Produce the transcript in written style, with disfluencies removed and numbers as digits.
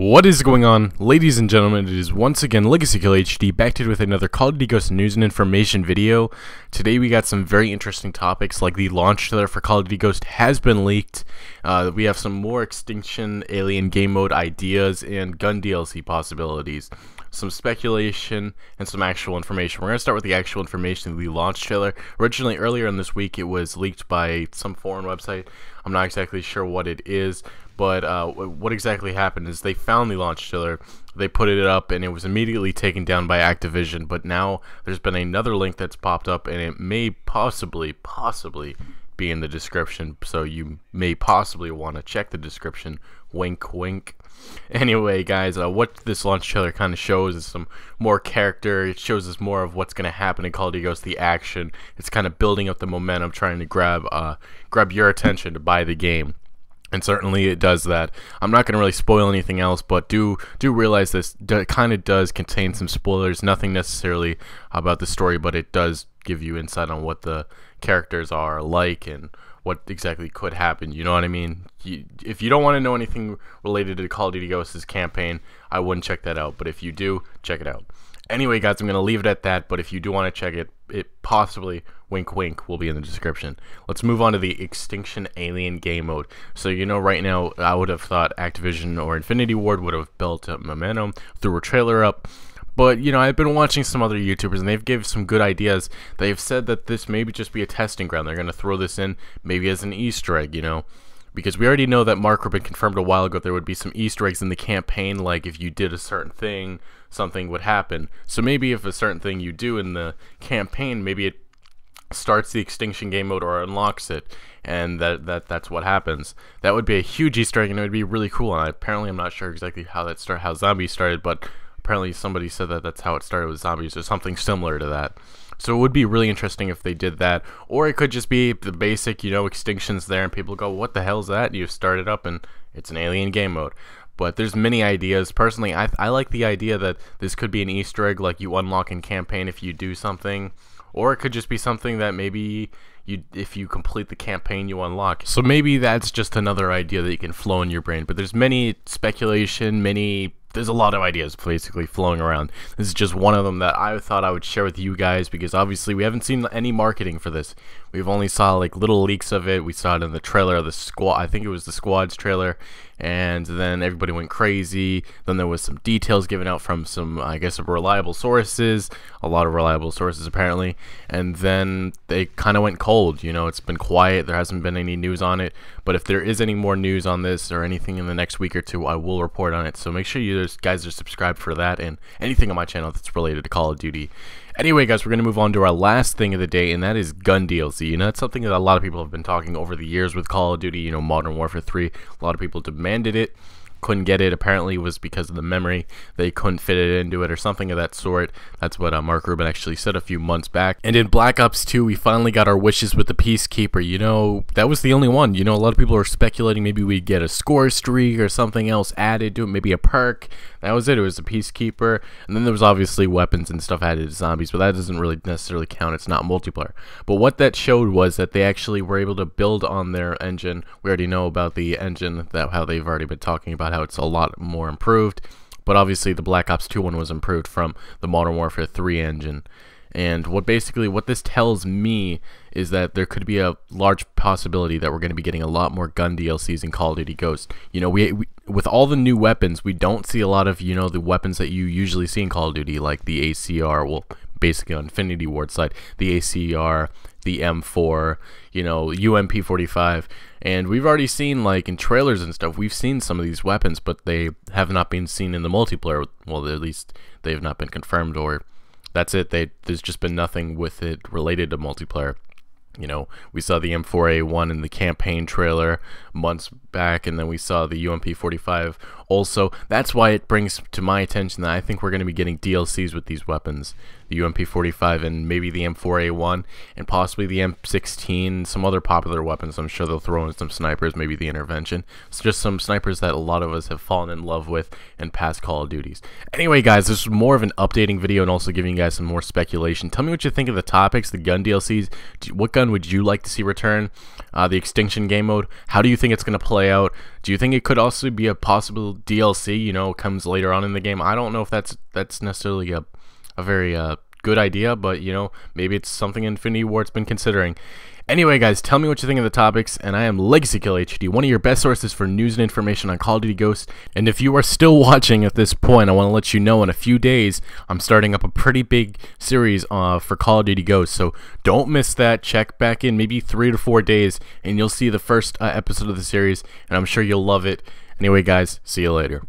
What is going on, ladies and gentlemen? It is once again Legacy Kill HD, back to you with another Call of Duty Ghosts news and information video. Today we got some very interesting topics, like the launch trailer for Call of Duty Ghosts has been leaked. We have some more Extinction alien game mode ideas and gun DLC possibilities, some speculation, and some actual information. We're going to start with the actual information, the launch trailer. Originally, earlier in this week, it was leaked by some foreign website. I'm not exactly sure what it is, but what exactly happened is they found the launch trailer, they put it up, and it was immediately taken down by Activision. But now there's been another link that's popped up, and it may possibly be in the description, so you may possibly want to check the description. Wink wink. Anyway, guys, what this launch trailer kind of shows is some more character. It shows us more of what's going to happen in Call of Duty Ghosts, the action. It's kind of building up the momentum, trying to grab your attention to buy the game. And certainly it does that. I'm not going to really spoil anything else, but do realize this kind of does contain some spoilers. Nothing necessarily about the story, but it does give you insight on what the characters are like and what exactly could happen. You know what I mean? If you don't want to know anything related to Call of Duty Ghosts' campaign, I wouldn't check that out. But if you do, check it out. Anyway, guys, I'm going to leave it at that, but if you do want to check it, it possibly, wink wink, will be in the description. Let's move on to the Extinction alien game mode. So, you know, right now, I would have thought Activision or Infinity Ward would have built up momentum, threw a trailer up, but, you know, I've been watching some other YouTubers, and they've given some good ideas. They've said that this may just be a testing ground. They're going to throw this in maybe as an Easter egg, you know, because we already know that Mark Rubin confirmed a while ago there would be some Easter eggs in the campaign, like if you did a certain thing, something would happen. So maybe if a certain thing you do in the campaign, maybe it starts the Extinction game mode or unlocks it, and that's what happens. That would be a huge Easter egg, and it would be really cool. And apparently, I'm not sure exactly how zombies started, but apparently somebody said that that's how it started with zombies or something similar to that. So it would be really interesting if they did that, or it could just be the basic, you know, Extinction's there, and people go, "What the hell's that?" And you start it up, and it's an alien game mode. But there's many ideas. Personally, I like the idea that this could be an Easter egg, like you unlock in campaign if you do something, or it could just be something that maybe if you complete the campaign, you unlock. So maybe that's just another idea that you can flow in your brain. But there's many speculation, there's a lot of ideas basically flowing around. This is just one of them that I thought I would share with you guys, because obviously we haven't seen any marketing for this. We've only saw like little leaks of it. We saw it in the trailer of the squad. I think it was the squad's trailer, and then everybody went crazy. Then there was some details given out from some, I guess, reliable sources, a lot of reliable sources apparently, and then they kind of went cold. You know, it's been quiet. There hasn't been any news on it, but if there is any more news on this or anything in the next week or two, I will report on it. So make sure you guys are subscribed for that and anything on my channel that's related to Call of Duty. Anyway, guys, we're going to move on to our last thing of the day, and that is gun DLC. You know, that's something that a lot of people have been talking over the years with Call of Duty. You know, Modern Warfare 3, a lot of people demanded it, couldn't get it. Apparently it was because of the memory. They couldn't fit it into it or something of that sort. That's what Mark Rubin actually said a few months back. And in Black Ops 2, we finally got our wishes with the Peacekeeper. You know, that was the only one. You know, a lot of people are speculating maybe we'd get a score streak or something else added to it, maybe a perk. That was it. It was a Peacekeeper. And then there was obviously weapons and stuff added to zombies, but that doesn't really necessarily count. It's not multiplayer. But what that showed was that they actually were able to build on their engine. We already know about the engine, how they've already been talking about how it's a lot more improved. But obviously the Black Ops 2 one was improved from the Modern Warfare 3 engine. And what this tells me is that there could be a large possibility that we're going to be getting a lot more gun DLCs in Call of Duty Ghosts. You know, we with all the new weapons, we don't see a lot of, you know, the weapons that you usually see in Call of Duty, like the ACR, well, basically on Infinity Ward side, the ACR, the M4, you know, UMP45, and we've already seen, like, in trailers and stuff, we've seen some of these weapons, but they have not been seen in the multiplayer. Well, at least they have not been confirmed, or that's it. There's just been nothing with it related to multiplayer. You know, we saw the M4A1 in the campaign trailer months back, and then we saw the UMP45 also. That's why it brings to my attention that I think we're going to be getting DLCs with these weapons. The UMP45 and maybe the M4A1 and possibly the M16, some other popular weapons. I'm sure they'll throw in some snipers, maybe the Intervention. It's just some snipers that a lot of us have fallen in love with in past Call of Duties. Anyway, guys, this is more of an updating video and also giving you guys some more speculation. Tell me what you think of the topics, the gun DLCs. What gun gun would you like to see return? The Extinction game mode. How do you think it's going to play out? Do you think it could also be a possible DLC, you know, comes later on in the game? I don't know if that's necessarily a very good idea, but, you know, maybe it's something Infinity Ward's been considering. Anyway, guys, tell me what you think of the topics, and I am Legacy Kill HD, one of your best sources for news and information on Call of Duty Ghosts. And if you are still watching at this point, I want to let you know in a few days, I'm starting up a pretty big series for Call of Duty Ghosts, so don't miss that. Check back in maybe 3 to 4 days, and you'll see the first episode of the series, and I'm sure you'll love it. Anyway, guys, see you later.